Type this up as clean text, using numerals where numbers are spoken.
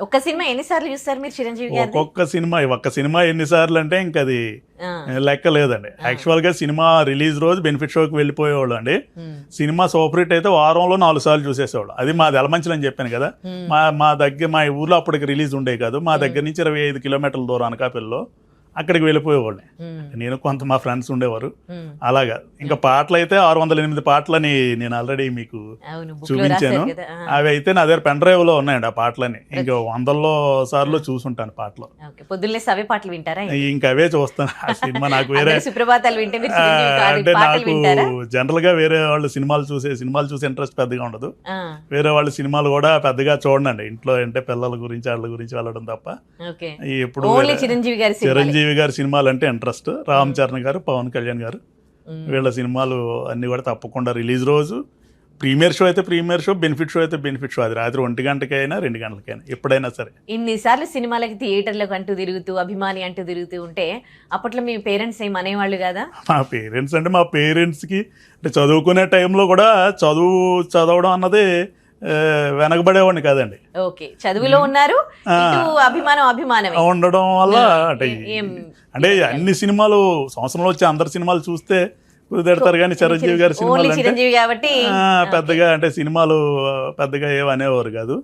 ఒక్క సినిమా ఎన్నిసార్లు చూస్తారు మీరు చిరంజీవి గారిది? ఒక్క సినిమా ఎన్నిసార్లు అంటే ఇంక అది లెక్క లేదండి. యాక్చువల్ గా సినిమా రిలీజ్ రోజు బెనిఫిట్ షోకి వెళ్ళిపోయేవాళ్ళు అండి. సినిమా సూపర్ హిట్ అయితే వారంలో 4 సార్లు చూసేసేవాళ్ళు. అది మాది ఎలమంచిలు అని చెప్పాను కదా. మా ఊర్లో అప్పటికి రిలీజ్ ఉండే కాదు. మా దగ్గర నుంచి 25 కిలోమీటర్ల దూరం అనకాపల్లిలో అక్కడికి వెళ్ళిపోయేవాళ్ళని. నేను కొంత మా ఫ్రెండ్స్ ఉండేవారు. అలాగా ఇంకా పాటలు అయితే 608 పాటలని నేను ఆల్రెడీ మీకు చూపించాను. అవి అయితే నా దగ్గర పెన్ డ్రైవ్ లో ఉన్నాయండి ఆ పాటలని. ఇంకా 100 సార్లు చూసుంటాను పాటలు. పొద్దున్నే అవే పాటలు వింటారా? ఇంకా అవే చూస్తాను. ఆ సినిమా నాకు వేరే సుప్రభాతాలు వింటే అంటే నాకు జనరల్ గా వేరే వాళ్ళు సినిమాలు చూసే ఇంట్రెస్ట్ పెద్దగా ఉండదు. వేరే వాళ్ళ సినిమాలు కూడా పెద్దగా చూడండి. ఇంట్లో అంటే పిల్లల గురించి వాళ్ళ గురించి వెళ్ళడం తప్ప. ఇప్పుడు చిరంజీవి గారి సినిమాలు అంటే ఇంట్రెస్ట్. రామ్ చరణ్ గారు, పవన్ కళ్యాణ్ గారు వీళ్ళ సినిమాలు అన్ని కూడా తప్పకుండా రిలీజ్ రోజు ప్రీమియర్ షో అయితే ప్రీమియర్ షో, బెనిఫిట్ షో అయితే బెనిఫిట్ షో. అది రాత్రి 1 గంటకైనా 2 గంటలకైనా ఎప్పుడైనా సరే. ఇన్నిసార్లు సినిమాలకి థియేటర్లకు అంటూ తిరుగుతూ అభిమాని అంటూ తిరుగుతూ ఉంటే అప్పట్లో మీ పేరెంట్స్ ఏం అనేవాళ్ళు కదా? మా పేరెంట్స్కి అంటే చదువుకునే టైంలో కూడా చదవడం అన్నది వెనకబడేవాడిని కాదండి. ఓకే, చదువులో ఉన్నారు, అభిమానమే ఉండడం వల్ల అంటే అన్ని సినిమాలు సంవత్సరంలో వచ్చే అందరి సినిమాలు చూస్తే కుదిరెడతారు. కానీ చిరంజీవి గారి సినిమాలు చిరంజీవి కాబట్టి పెద్దగా అంటే సినిమాలు పెద్దగా ఏమనేవారు కాదు.